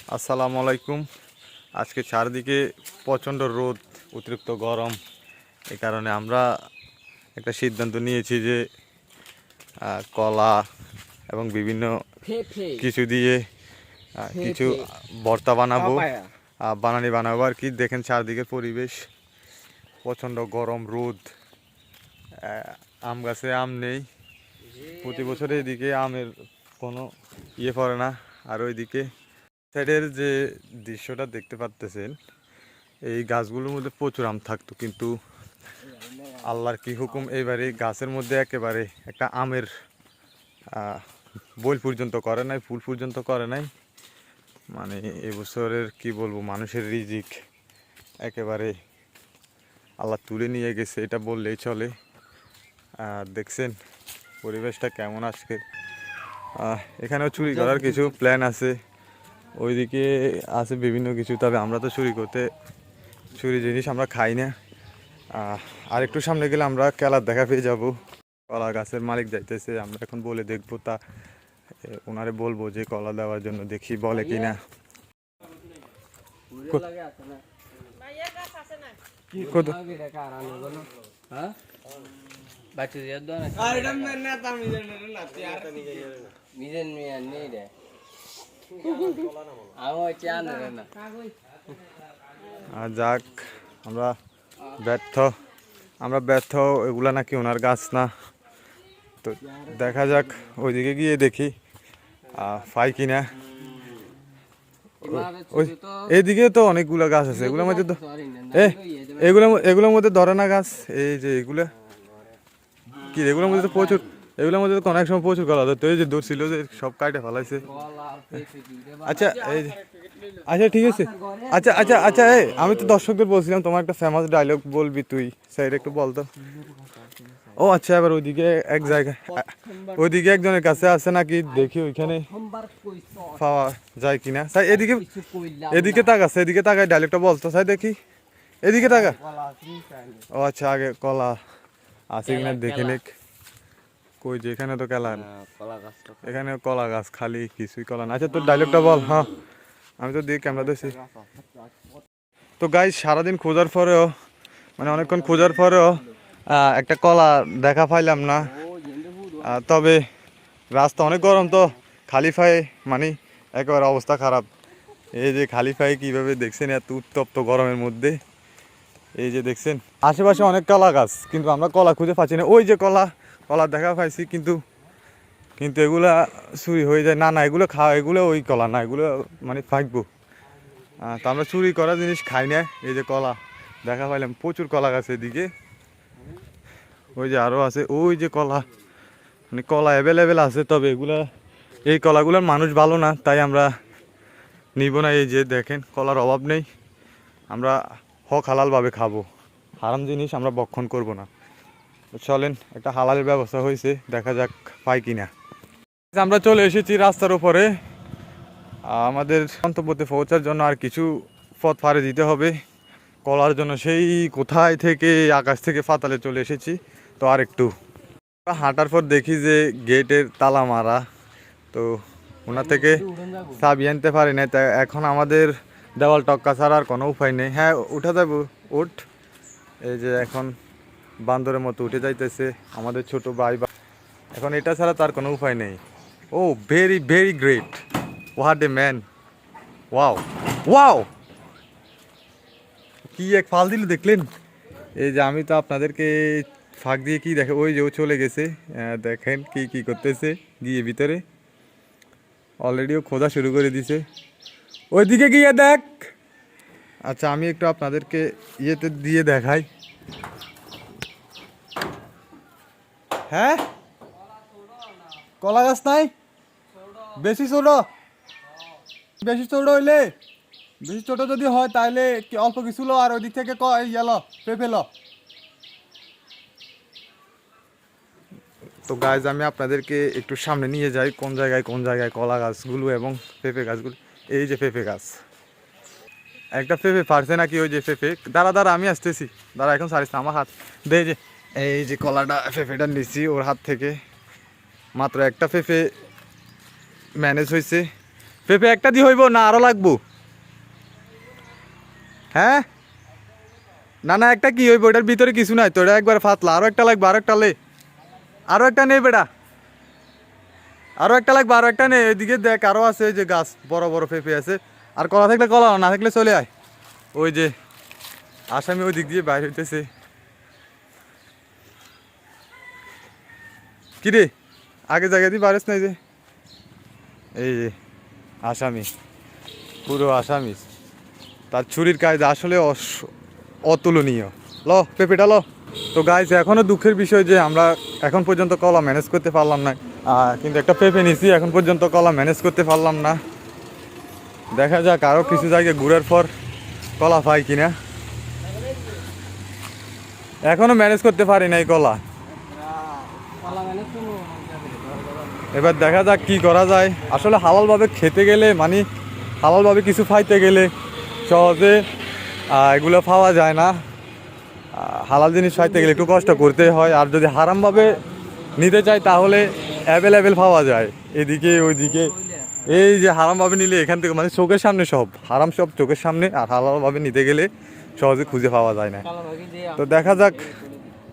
আসসালামু আলাইকুম। আজকে চারদিকে প্রচণ্ড রোদ, অতিরিক্ত গরম। এই কারণে আমরা একটা সিদ্ধান্ত নিয়েছি যে কলা এবং বিভিন্ন কিছু দিয়ে কিছু ভর্তা বানাবো, বানাবো আর কি। দেখেন চারদিকের পরিবেশ, প্রচণ্ড গরম, রোদ। আম গাছে আম নেই, প্রতি বছর এদিকে আমের কোনো ইয়ে পড়ে না। আর ওইদিকে সাইডের যে দৃশ্যটা দেখতে পাচ্তেছেন, এই গাছগুলোর মধ্যে প্রচুর আম থাকতো, কিন্তু আল্লাহর কি হুকুম, এইবারে গাছের মধ্যে একেবারে একটা আমের বই পর্যন্ত করে নাই, ফুল পর্যন্ত করে নাই। মানে এবছরের কি বলবো, মানুষের রিজিক একেবারে আল্লাহ তুলে নিয়ে গেছে, এটা বললেই চলে। দেখছেন পরিবেশটা কেমন আজকে। এখানেও চুরি করার কিছু প্ল্যান আছে, ওইদিকে আছে বিভিন্ন কিছু, তবে আমরা তো চুরি জিনিস আমরা খাই না। আর একটু সামনে গেলে আমরা খেলার দেখা পেয়ে যাব। কলা গাছের মালিক যাইতেছে, আমরা এখন বলে দেখবো, ওনারে বলবো যে কলা দেওয়ার জন্য, দেখি বলে কিনা। যাক, আমরা ব্যর্থ, এগুলা নাকি ওনার গাছ না। তো দেখা যাক, ওইদিকে গিয়ে দেখি পাই কিনা। এইদিকে তো অনেকগুলো গাছ আছে, এগুলোর মধ্যে তো এগুলোর মধ্যে ধরে না গাছ। এই যে এগুলা কি, এগুলোর মধ্যে তো প্রচুর, এগুলোর মধ্যে তো অনেক সময় প্রচুর কলা ধরতো। এই যে দূর ছিল যে সব কাটে ফেলাইছে। আচ্ছা এই আচ্ছা ঠিক আছে, আচ্ছা আমি তো দর্শকদের বলছিলাম তোমার একটা ফেমাস ডায়লগ বলবি তুই, স্যার একটু বলতো। ও আচ্ছা, এবার ওইদিকে একজনের কাছে আছে নাকি, দেখি ওইখানে পাওয়া যায় কিনা। স্যার এদিকে তাকায় ডায়লগটা বলতো স্যার, দেখি এদিকে তাকা। ও আচ্ছা, আগে কলা আছে কিনা দেখে নেক। কই যে এখানে তো এখানে কলা গাছ খালি, কিছুই কলা না। আচ্ছা তোর ডায়লগটা বল। হ্যাঁ আমি তো দিয়ে ক্যামেরা দিয়েছি। তো গাইস, সারাদিন খোঁজার পরেও, মানে অনেকক্ষণ খোঁজার পরেও একটা কলা দেখা পাইলাম না। তবে রাস্তা অনেক গরম, তো খালি পায়ে মানে একেবারে অবস্থা খারাপ। এই যে খালি পায়ে কীভাবে দেখছেন, এত উত্তপ্ত গরমের মধ্যে। এই যে দেখছেন আশেপাশে অনেক কলা গাছ, কিন্তু আমরা কলা খুঁজে পাচ্ছি না। ওই যে কলা দেখা পাইছি, কিন্তু এগুলা চুরি হয়ে যায়। না এগুলো খাওয়া, এগুলো ওই কলা না, এগুলো মানে ফাঁকবো। তো আমরা চুরি করা জিনিস খাই না। এই যে কলা দেখা পাইলাম, প্রচুর কলা গাছ এদিকে। ওই যে আরও আছে, ওই যে কলা, মানে কলা অ্যাভেলেবেল আছে, তবে এই কলাগুলোর মানুষ ভালো না, তাই আমরা নিব না। এই যে দেখেন কলার অভাব নেই, আমরা হালালভাবে খাবো, হারাম জিনিস আমরা ভক্ষণ করব না। চলেন, একটা হালালের ব্যবস্থা হয়েছে, দেখা যাক পাই কিনা। আমরা চলে এসেছি রাস্তার উপরে। আমাদের গন্তব্যতে পৌঁছার জন্য আর কিছু পথ পাড়ি দিতে হবে কলার জন্য। সেই কোথায় থেকে, আকাশ থেকে পাতালে চলে এসেছি। তো আর একটু হাঁটার পর দেখি যে গেটের তালা মারা, তো ওনার থেকে চাবি আনতে পারি না। তাই এখন আমাদের দেওয়াল টক্কা ছাড়া আর কোনো উপায় নেই। হ্যাঁ উঠে যাবো, উঠ। এই যে এখন বান্দরের মতো উঠে যাইতেছে আমাদের ছোট ভাই। এখন এটা ছাড়া তার কোনো উপায় নেই। Oh very very great, what a man, wow কি এক ফাল দিল দেখলেন। এই যে আমি তো আপনাদেরকে ফাঁক দিয়ে কি দেখে, ওই যে ও চলে গেছে, দেখেন কি করতেছে গিয়ে ভিতরে। অলরেডিও খোঁজা শুরু করে দিছে, ওইদিকে গিয়ে দেখ। আচ্ছা আমি একটু আপনাদেরকে ইয়েতে দিয়ে দেখাই। হ্যাঁ কলা গাছ নাই, বেশি ছোট হইলে, বেশি ছোট যদি হয় তাহলে অল্প কিছু লো, আর ওই দিক থেকে পেঁপে লো। তো গাছ আমি আপনাদেরকে একটু সামনে নিয়ে যাই, কোন জায়গায় কলা গাছগুলো এবং পেঁপে গাছগুলো। এই যে পেঁপে গাছ, একটা পেঁপে পারছে নাকি, ওই যে পেঁপে। দাঁড়া আমি আসতেছি, দাঁড়া এখন সারিস না আমার হাত দে। যে এই যে কলাটা, পেঁপেটা নিচ্ছি ওর হাত থেকে। মাত্র একটা পেঁপে ম্যানেজ হয়েছে, পেঁপে একটা দিয়ে হইব না আরো লাগবো? হ্যাঁ না না, একটা কি হইব, ওটার ভিতরে কিছু নাই তো, এটা একবার ফাতলা। আরো একটা লাগবে, আরো একটা লে, আরো একটা নেই বেটা, আরো একটা লাগবে, আরো একটা নেই। এদিকে দেখ আরো আছে, ওই যে গাছ বড় বড় পেঁপে আছে। আর কলা থাকলে কলা, না থাকলে চলে আয়। ওই যে আসামি ওই দিক দিয়ে বাইরে হইতেছে। কিরে আগে জায়গা দিয়ে বাড়িস নাই যে? এই যে আসামি, পুরো আসামি, তার ছুরির কায়দা আসলে অতুলনীয়। ল পেঁপেটা ল। তো গাইজ এখনও দুঃখের বিষয় যে আমরা এখন পর্যন্ত কলা ম্যানেজ করতে পারলাম না, কিন্তু একটা পেঁপে নিছি, এখন পর্যন্ত কলা ম্যানেজ করতে পারলাম না। দেখা যাক আরও কিছু জায়গায় ঘুরার পর কলা পাই কিনা। এখনও ম্যানেজ করতে পারি নাই কলা। এবার দেখা যাক কি করা যায়। আসলে হালালভাবে খেতে গেলে, মানে হালালভাবে কিছু খাইতে গেলে সহজে এগুলো পাওয়া যায় না। হালাল জিনিস খাইতে গেলে একটু কষ্ট করতে হয়। আর যদি হারামভাবে নিতে চাই তাহলে অ্যাভেলেবেল পাওয়া যায় এদিকে ওইদিকে। এই যে হারামভাবে নিলে এখান থেকে, মানে চোখের সামনে সব হারাম, সব চোখের সামনে। আর হালালভাবে নিতে গেলে সহজে খুঁজে পাওয়া যায় না। তো দেখা যাক,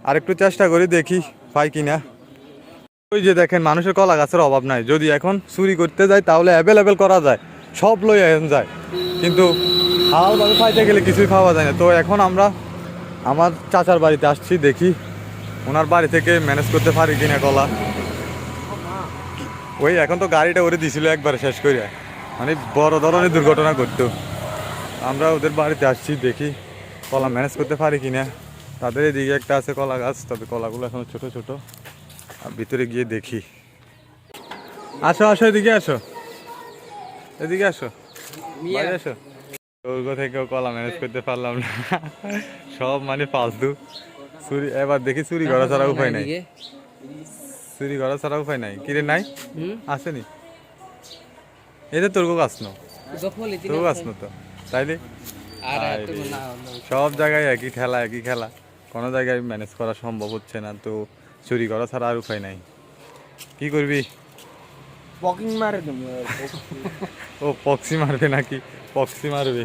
আরেকটু চেষ্টা করি, দেখি পাই কিনা। ওই যে দেখেন, মানুষের কলা গাছের অভাব নাই। যদি এখন চুরি করতে যায় তাহলে অ্যাভেলেবেল করা যায়, সব লই এখন যায়। কিন্তু হালালভাবে পাইতে গেলে কিছুই পাওয়া যায় না। তো এখন আমরা আমার চাচার বাড়িতে আসছি, দেখি ওনার বাড়ি থেকে ম্যানেজ করতে পারি কিনা কলা। ওই এখন তো গাড়িটা ওরে দিছিল একবারে শেষ করে, মানে বড় ধরনের দুর্ঘটনা করতো। আমরা ওদের বাড়িতে আসছি, দেখি কলা ম্যানেজ করতে পারি কিনা। তাদের এদিকে একটা আছে কলা গাছ, তবে কলাগুলো এখন ছোট ছোট। আর ভিতরে গিয়ে দেখি। আসো আসো, এদিকে আসো, এদিকে আসো, বাইরে আসো। দুর্গ থেকেও কলা ম্যানেজ করতে পারলাম না, সব মানে ফালতু চুরি। এবার দেখি চুরি করা ছাড়া উপায় নাই, চুরি করা ছাড়া উপায় নাই। কিরে নাই আসেনি, এই তো তোর গাছ নো, তোর গাছ নো তো, তাইলে সব জায়গায় একই খেলা, একই খেলা। কোনো জায়গায় ম্যানেজ করা সম্ভব হচ্ছে না। তো চুরি করা ছাড়া আর উপায় নাই, কি করবি? পকিং মারে তুমি। ও পক্সি মারবে নাকি? পক্সি মারবে।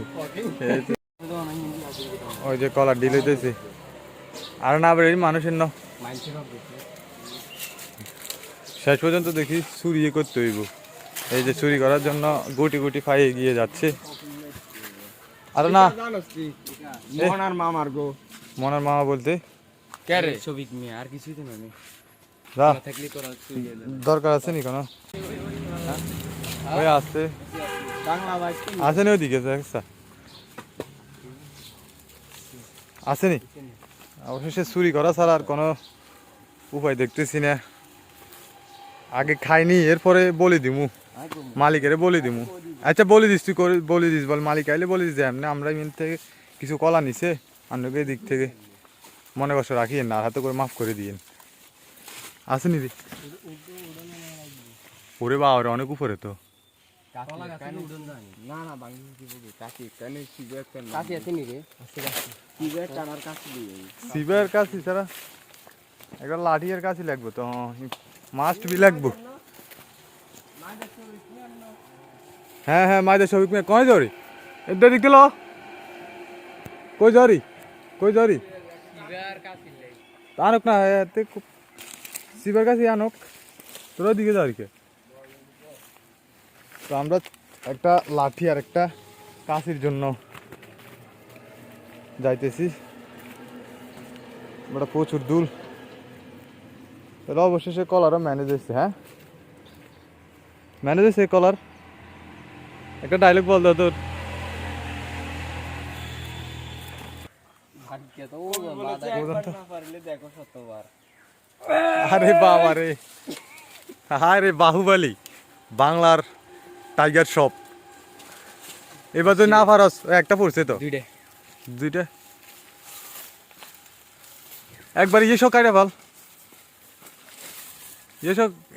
ওই যে কলার ডিল হইতেছে, আর না বের মানুষের ন শেষ পর্যন্ত দেখি চুরি করতে হইব। এই যে চুরি করার জন্য গুটি গুটি পায়ে এগিয়ে যাচ্ছে। আর না মনার মামার গো, মনার মামা বলতে ক্যারে ছবিক মিয়া, আর কিছুই তো না। দরকার আছে নি কোনো? ওই আসছে, আসেনি ওইদিকে আসেনি। অবশেষে চুরি করা ছাড়া আর কোনো উপায় দেখতেছি না। আগে খাইনি, এরপরে বলে দিমু মালিকেরে, বলে দিমু। আচ্ছা বলে দিস, তুই করে বলে দিস, বল মালিক আইলে বলে দিস যে এমনি আমরা এমনি থেকে কিছু কলা নিছে, আপনাকে দিক থেকে মনে কষ্ট রাখিয়েন না, আর হাতে করে মাফ করে দিয়েন। আসেনি রে, ওরে বা অনেক উপরে তো। শিবের কাছে ছাড়া একটা লাঠির কাছে লাগবে তো, মাস্ট বি লাগবো। হ্যাঁ হ্যাঁ, মাইদের ছবি কই যারি, এদের দিক দিল, কই যারি, কই যারি আনুক না, শিবের কাছে আনুক, তোরা দিকে যারি কে। তো আমরা একটা লাঠি আর একটা কাশির জন্য যাইতেছি, ওটা প্রচুর দূর। তাহলে অবশেষে কলারও ম্যানেজ হয়েছে। হ্যাঁ ম্যানেজ হয়েছে কলার। একটা ডায়লগ বল দাও তোর। আরে বাবা রে, হায় রে বাহুবলী, বাংলার টাইগার শপ। এবার তো না পারস, একটা পড়ছে তো, দুইটা একবার ইয়েসো কাটে বল,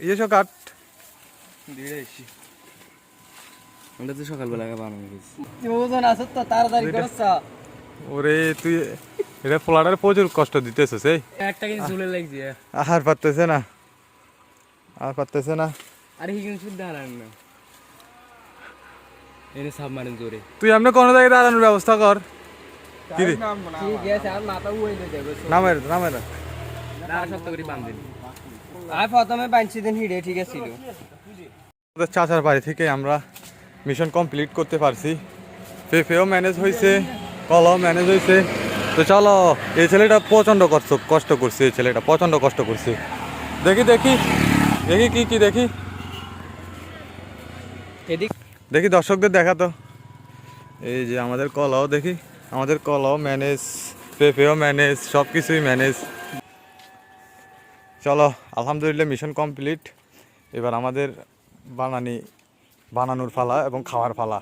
ইয়েসো কাট। সকালবেলা তাড়াতাড়ি করছ। ওরে তুই এটা ফ্লাডারে প্রচুর কষ্ট দিতেছিস, এই একটা কিন্তু চুলে লাগছে, আর পারতেছে না, আর পারতেছে না। আরে কি কিন্তু শুদ্ধ হারান না। এনে সাবমারিন জোরে তুই এমনি কোনো জায়গায় দাঁড়ানোর ব্যবস্থা কর কি রে ঠিক আছে আর মাথা উইলে যাবে নামের নামের না শক্ত করে বাঁধ দিন আর প্রথমে বাঁধছি দিন হিড়ে ঠিক আছে ছিল আমাদের চাচার বাড়ি থেকে আমরা মিশন কমপ্লিট করতে পারছি পেঁপেও ম্যানেজ হয়েছে কলাও ম্যানেজ হয়েছে তো চলো এই ছেলেটা প্রচণ্ড কষ্ট করছে এই ছেলেটা প্রচণ্ড কষ্ট করছে দেখি দেখি দেখি কি কি দেখি এদিক দেখি দর্শকদের দেখা তো এই যে আমাদের কলাও দেখি আমাদের কলাও ম্যানেজ পেঁপেও ম্যানেজ সব কিছুই ম্যানেজ চলো আলহামদুলিল্লাহ মিশন কমপ্লিট এবার আমাদের বানানোর ফালা এবং খাওয়ার ফালা